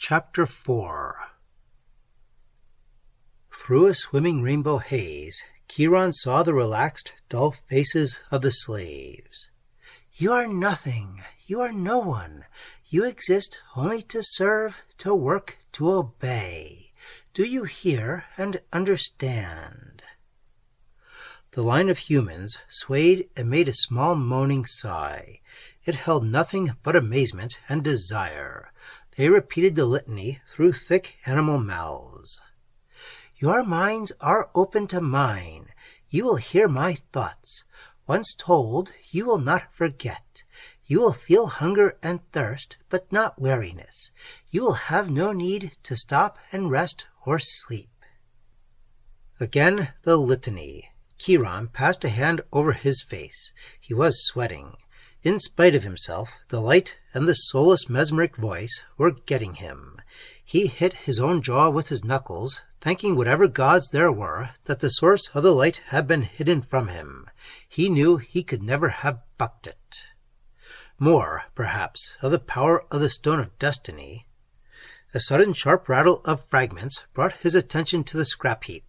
Chapter 4. Through a swimming rainbow haze, Chiron saw the relaxed, dull faces of the slaves. "You are nothing. You are no one. You exist only to serve, to work, to obey. Do you hear and understand?" The line of humans swayed and made a small moaning sigh. It held nothing but amazement and desire. They repeated the litany through thick animal mouths. "Your minds are open to mine. You will hear my thoughts. Once told, you will not forget. You will feel hunger and thirst, but not weariness. You will have no need to stop and rest or sleep." Again the litany. Chiron passed a hand over his face. He was sweating. In spite of himself, the light and the soulless mesmeric voice were getting him. He hit his own jaw with his knuckles, thanking whatever gods there were that the source of the light had been hidden from him. He knew he could never have bucked it. More, perhaps, of the power of the Stone of Destiny. A sudden sharp rattle of fragments brought his attention to the scrap heap.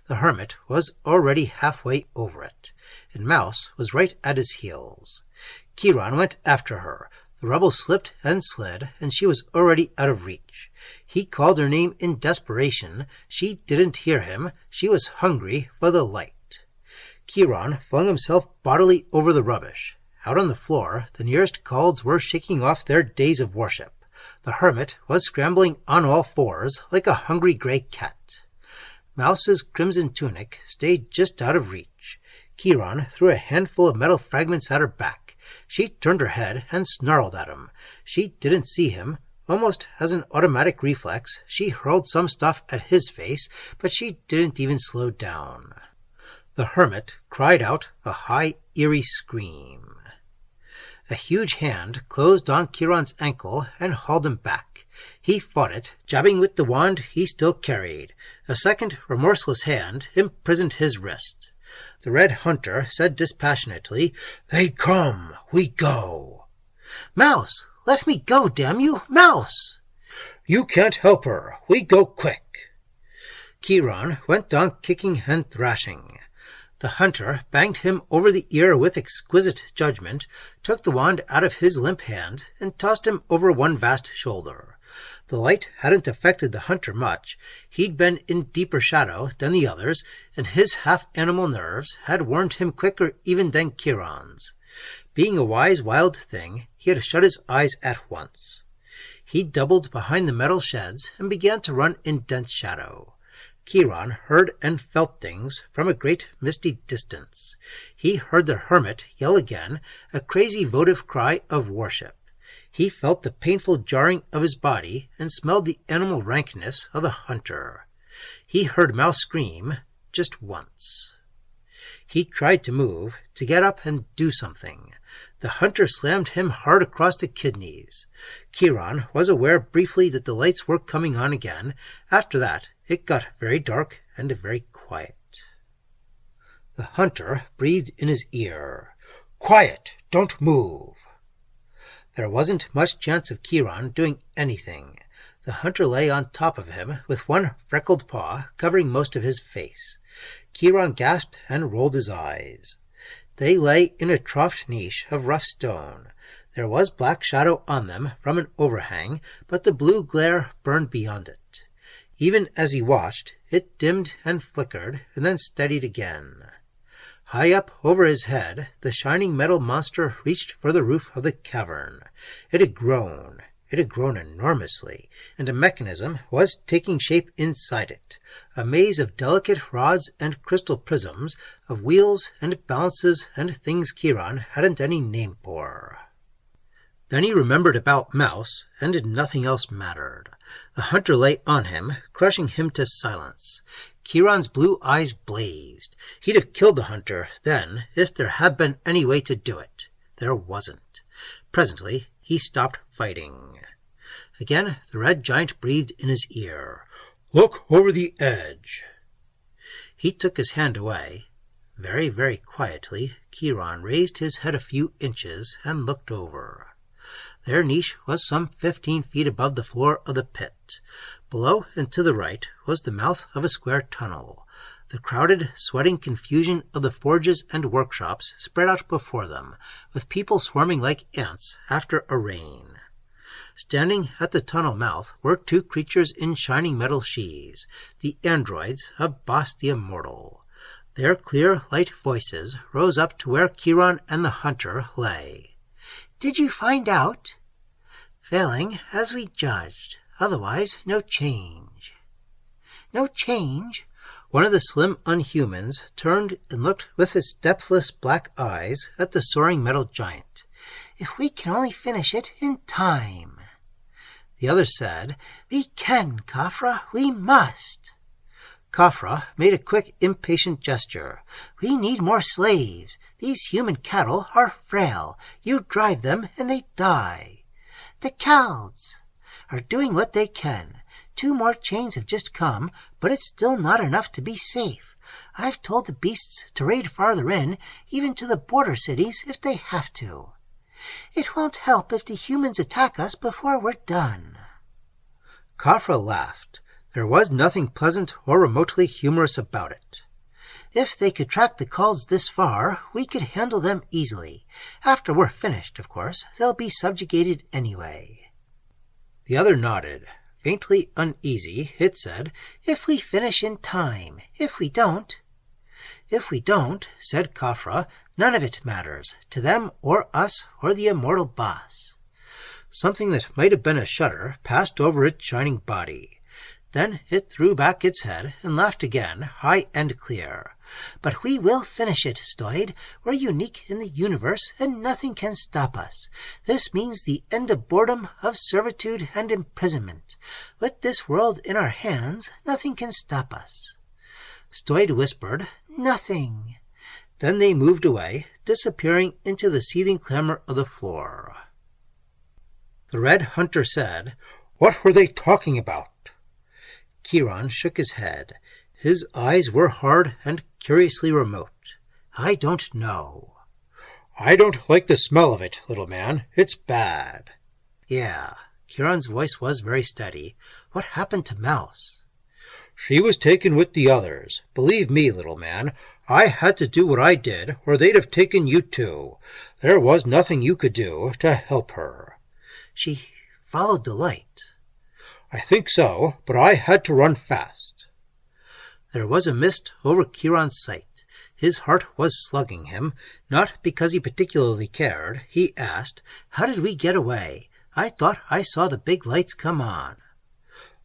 The hermit was already halfway over it, and Mouse was right at his heels. Chiron went after her. The rubble slipped and slid, and she was already out of reach. He called her name in desperation. She didn't hear him. She was hungry for the light. Chiron flung himself bodily over the rubbish. Out on the floor, the nearest Kalds were shaking off their days of worship. The hermit was scrambling on all fours like a hungry gray cat. Mouse's crimson tunic stayed just out of reach. Chiron threw a handful of metal fragments at her back. She turned her head and snarled at him. She didn't see him. Almost as an automatic reflex, she hurled some stuff at his face, but she didn't even slow down. The hermit cried out a high, eerie scream. A huge hand closed on Chiron's ankle and hauled him back. He fought it, jabbing with the wand he still carried. A second remorseless hand imprisoned his wrist. The Red Hunter said dispassionately, "They come, we go." "Mouse, let me go, damn you, Mouse!" "You can't help her, we go quick." Chiron went on kicking and thrashing. The hunter banged him over the ear with exquisite judgment, took the wand out of his limp hand, and tossed him over one vast shoulder. The light hadn't affected the hunter much. He'd been in deeper shadow than the others, and his half-animal nerves had warned him quicker even than Chiron's. Being a wise wild thing, he had shut his eyes at once. He doubled behind the metal sheds and began to run in dense shadow. Chiron heard and felt things from a great misty distance. He heard the hermit yell again, a crazy votive cry of worship. He felt the painful jarring of his body and smelled the animal rankness of the hunter. He heard Mouse scream just once. He tried to move, to get up and do something. The hunter slammed him hard across the kidneys. Chiron was aware briefly that the lights were coming on again. After that, it got very dark and very quiet. The hunter breathed in his ear. "Quiet! Don't move!" There wasn't much chance of Chiron doing anything. The hunter lay on top of him, with one freckled paw covering most of his face. Chiron gasped and rolled his eyes. They lay in a troughed niche of rough stone. There was black shadow on them from an overhang, but the blue glare burned beyond it. Even as he watched, it dimmed and flickered, and then steadied again. High up over his head, the shining metal monster reached for the roof of the cavern. It had grown enormously, and a mechanism was taking shape inside it, a maze of delicate rods and crystal prisms, of wheels and balances and things Chiron hadn't any name for. Then he remembered about Mouse, and nothing else mattered. The hunter lay on him, crushing him to silence. Chiron's blue eyes blazed. He'd have killed the hunter then if there had been any way to do it. There wasn't. Presently he stopped fighting. Again the red giant breathed in his ear. "Look over the edge." He took his hand away. Very, very quietly, Chiron raised his head a few inches and looked over. Their niche was some 15 feet above the floor of the pit. Below and to the right was the mouth of a square tunnel. The crowded, sweating confusion of the forges and workshops spread out before them, with people swarming like ants after a rain. Standing at the tunnel mouth were two creatures in shining metal sheaths, the androids of Boss the Immortal. Their clear, light voices rose up to where Chiron and the hunter lay. "Did you find out?" "Failing, as we judged. Otherwise, no change." "No change?" One of the slim unhumans turned and looked with its depthless black eyes at the soaring metal giant. "If we can only finish it in time." The other said, "We can, Khafra, we must." Khafra made a quick, impatient gesture. "We need more slaves. These human cattle are frail. You drive them and they die." "The Kalds are doing what they can. 2 more chains have just come, but it's still not enough to be safe. I've told the beasts to raid farther in, even to the border cities if they have to. It won't help if the humans attack us before we're done." Khafra laughed. There was nothing pleasant or remotely humorous about it. "If they could track the Kalds this far, we could handle them easily. After we're finished, of course, they'll be subjugated anyway." The other nodded. Faintly uneasy, it said, "If we finish in time. If we don't—" "If we don't," said Khafra, "none of it matters, to them or us or the immortal boss." Something that might have been a shudder passed over its shining body. Then it threw back its head and laughed again, high and clear. "But we will finish it, Stoid. We're unique in the universe, and nothing can stop us. This means the end of boredom, of servitude and imprisonment. With this world in our hands, nothing can stop us." Stoid whispered, "Nothing." Then they moved away, disappearing into the seething clamor of the floor. The Red Hunter said, "What were they talking about?" Chiron shook his head. His eyes were hard and curiously remote. "I don't know." "I don't like the smell of it, little man. It's bad." "Yeah." Chiron's voice was very steady. "What happened to Mouse?" "She was taken with the others. Believe me, little man, I had to do what I did, or they'd have taken you too. There was nothing you could do to help her." "She followed the light." "I think so, but I had to run fast." There was a mist over Chiron's sight. His heart was slugging him, not because he particularly cared. He asked, "How did we get away? I thought I saw the big lights come on."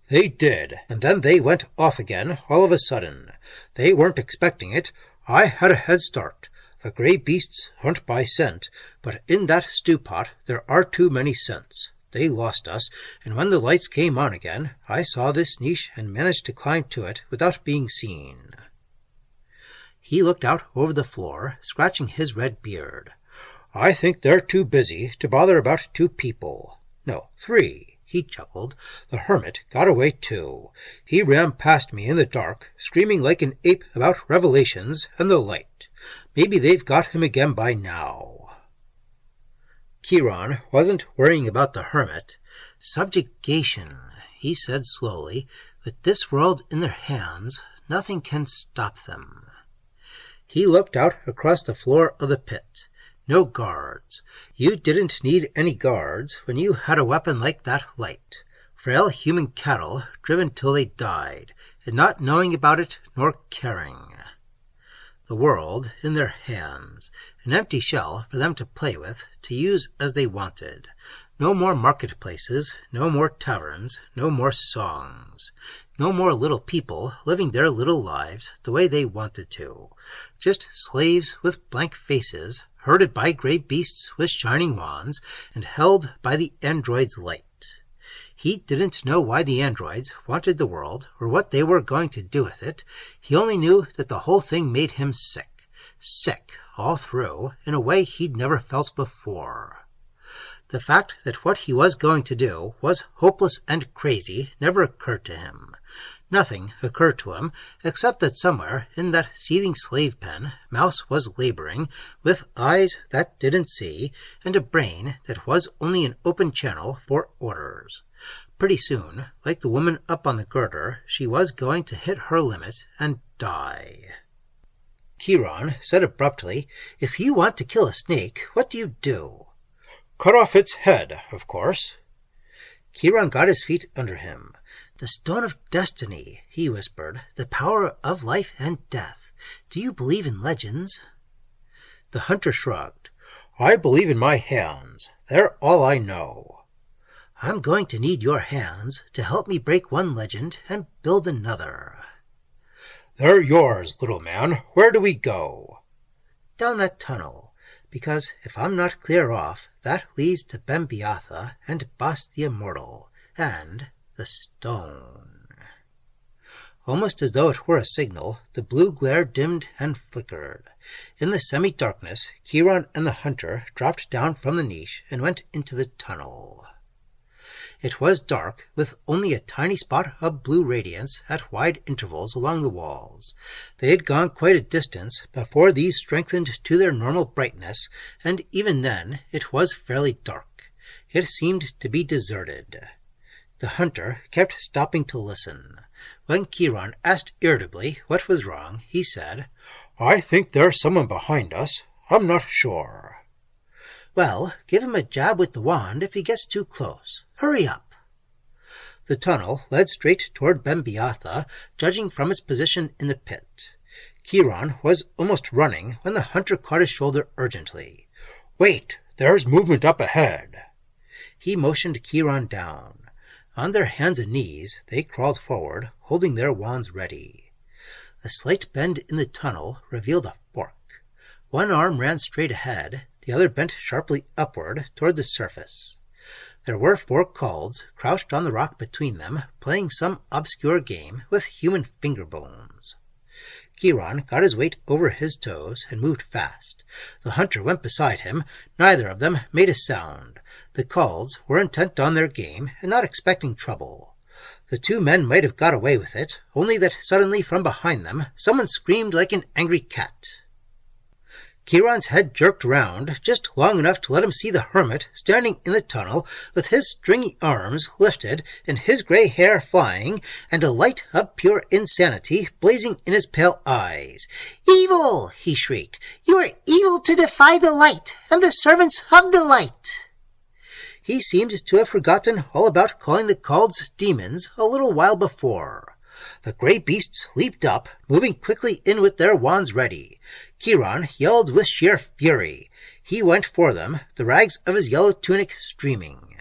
"They did, and then they went off again all of a sudden. They weren't expecting it. I had a head start. The gray beasts hunt by scent, but in that stew pot there are too many scents. They lost us, and when the lights came on again, I saw this niche and managed to climb to it without being seen." He looked out over the floor, scratching his red beard. "I think they're too busy to bother about 2 people. No, 3. He chuckled. "The hermit got away too. He ran past me in the dark, screaming like an ape about revelations and the light. Maybe they've got him again by now." Chiron wasn't worrying about the hermit. "Subjugation," he said slowly. "With this world in their hands, nothing can stop them." He looked out across the floor of the pit. No guards. You didn't need any guards when you had a weapon like that light. Frail human cattle driven till they died, and not knowing about it nor caring. The world in their hands, an empty shell for them to play with, to use as they wanted. No more marketplaces, no more taverns, no more songs. No more little people living their little lives the way they wanted to. Just slaves with blank faces, herded by gray beasts with shining wands, and held by the android's light. He didn't know why the androids wanted the world or what they were going to do with it. He only knew that the whole thing made him sick. Sick all through, in a way he'd never felt before. The fact that what he was going to do was hopeless and crazy never occurred to him. Nothing occurred to him except that somewhere in that seething slave pen Mouse was laboring, with eyes that didn't see, and a brain that was only an open channel for orders. Pretty soon, like the woman up on the girder, she was going to hit her limit and die. Chiron said abruptly, "If you want to kill a snake, what do you do?" "Cut off its head, of course." Chiron got his feet under him. "The stone of destiny," he whispered, "the power of life and death. Do you believe in legends?" The hunter shrugged. "I believe in my hands. They're all I know." "I'm going to need your hands to help me break one legend and build another." "They're yours, little man. Where do we go?" "Down that tunnel, because if I'm not clear off, that leads to Bembiatha and Bas the Immortal, and the stone." Almost as though it were a signal, the blue glare dimmed and flickered. In the semi-darkness, Chiron and the hunter dropped down from the niche and went into the tunnel. It was dark, with only a tiny spot of blue radiance at wide intervals along the walls. They had gone quite a distance before these strengthened to their normal brightness, and even then it was fairly dark. It seemed to be deserted. The hunter kept stopping to listen. When Chiron asked irritably what was wrong, he said, "I think there's someone behind us. I'm not sure." "Well, give him a jab with the wand if he gets too close. Hurry up." The tunnel led straight toward Bembiatha, judging from its position in the pit. Chiron was almost running when the hunter caught his shoulder urgently. "Wait, there's movement up ahead." He motioned Chiron down. On their hands and knees, they crawled forward, holding their wands ready. A slight bend in the tunnel revealed a fork. One arm ran straight ahead, the other bent sharply upward toward the surface. There were 4 Kalds crouched on the rock between them, playing some obscure game with human finger bones. Chiron got his weight over his toes and moved fast. The hunter went beside him. Neither of them made a sound. The Kalds were intent on their game and not expecting trouble. The 2 men might have got away with it, only that suddenly from behind them someone screamed like an angry cat. Chiron's head jerked round just long enough to let him see the hermit standing in the tunnel with his stringy arms lifted and his gray hair flying and a light of pure insanity blazing in his pale eyes. "Evil!" he shrieked. "You are evil to defy the light and the servants of the light!" He seemed to have forgotten all about calling the Kalds demons a little while before. The gray beasts leaped up, moving quickly in with their wands ready. Chiron yelled with sheer fury. He went for them, the rags of his yellow tunic streaming.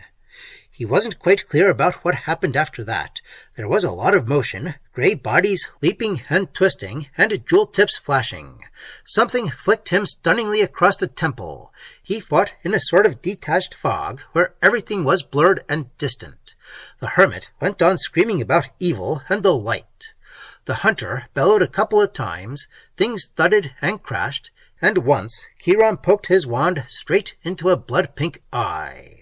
He wasn't quite clear about what happened after that. There was a lot of motion, gray bodies leaping and twisting, and jewel tips flashing. Something flicked him stunningly across the temple. He fought in a sort of detached fog, where everything was blurred and distant. The hermit went on screaming about evil and the light. The hunter bellowed a couple of times, things thudded and crashed, and once Chiron poked his wand straight into a blood-pink eye.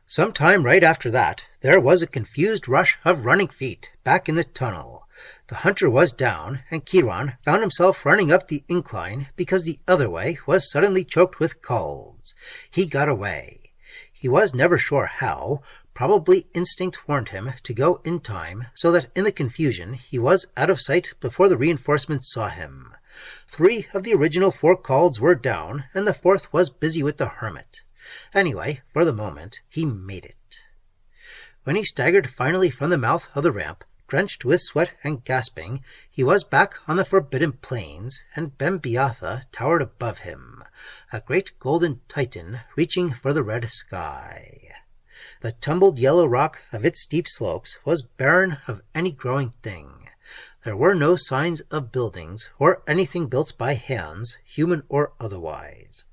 Sometime right after that, there was a confused rush of running feet back in the tunnel. The hunter was down, and Chiron found himself running up the incline because the other way was suddenly choked with Kalds. He got away. He was never sure how. Probably instinct warned him to go in time, so that in the confusion he was out of sight before the reinforcements saw him. 3 of the original 4 Kalds were down, and the 4th was busy with the hermit. Anyway, for the moment, he made it. When he staggered finally from the mouth of the ramp, drenched with sweat and gasping, he was back on the forbidden plains, and Bembiatha towered above him, a great golden titan reaching for the red sky. The tumbled yellow rock of its steep slopes was barren of any growing thing. There were no signs of buildings or anything built by hands, human or otherwise.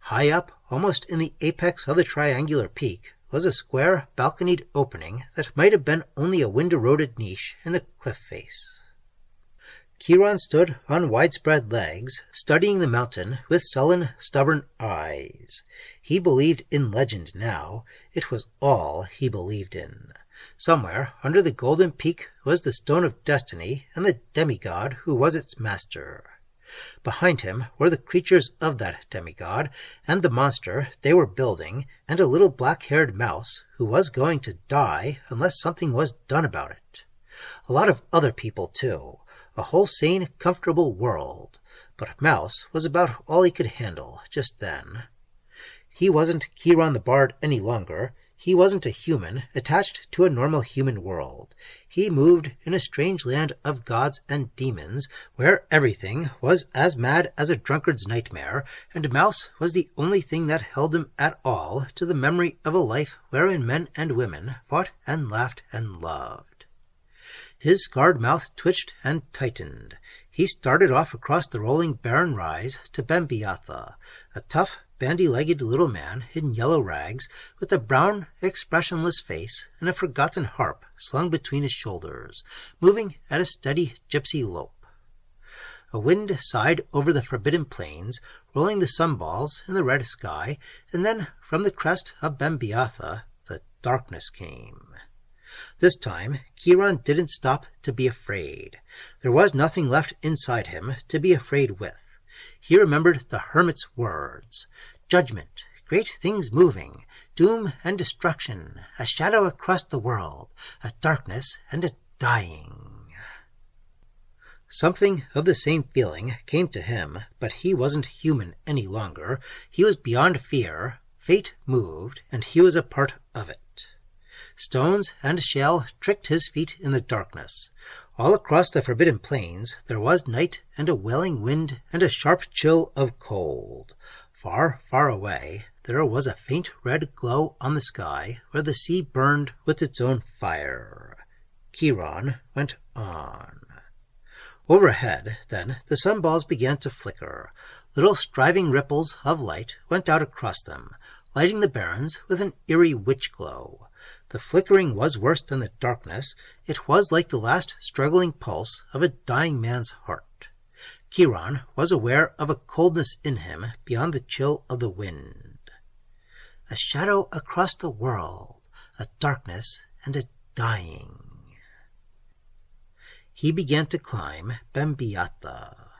High up, almost in the apex of the triangular peak, was a square, balconied opening that might have been only a wind-eroded niche in the cliff face. Chiron stood on widespread legs, studying the mountain with sullen, stubborn eyes. He believed in legend now. It was all he believed in. Somewhere under the golden peak was the Stone of Destiny and the demigod who was its master. Behind him were the creatures of that demigod and the monster they were building, and a little black-haired mouse who was going to die unless something was done about it. A lot of other people, too. A whole sane, comfortable world. But Mouse was about all he could handle just then. He wasn't Chiron the Bard any longer. He wasn't a human attached to a normal human world. He moved in a strange land of gods and demons where everything was as mad as a drunkard's nightmare, and Mouse was the only thing that held him at all to the memory of a life wherein men and women fought and laughed and loved. His scarred mouth twitched and tightened. He started off across the rolling barren rise to Bembiatha, a tough, bandy-legged little man in yellow rags, with a brown, expressionless face and a forgotten harp slung between his shoulders, moving at a steady gypsy lope. A wind sighed over the forbidden plains, rolling the sunballs in the red sky, and then from the crest of Bembiatha the darkness came. This time, Chiron didn't stop to be afraid. There was nothing left inside him to be afraid with. He remembered the hermit's words. Judgment, great things moving, doom and destruction, a shadow across the world, a darkness and a dying. Something of the same feeling came to him, but he wasn't human any longer. He was beyond fear. Fate moved, and he was a part of it. Stones and shale tricked his feet in the darkness. All across the forbidden plains there was night and a wailing wind and a sharp chill of cold. Far, far away there was a faint red glow on the sky where the sea burned with its own fire. Chiron went on. Overhead, then, the sunballs began to flicker. Little striving ripples of light went out across them, lighting the barrens with an eerie witch glow. The flickering was worse than the darkness. It was like the last struggling pulse of a dying man's heart. Chiron was aware of a coldness in him beyond the chill of the wind. A shadow across the world, a darkness and a dying. He began to climb Bembiatha.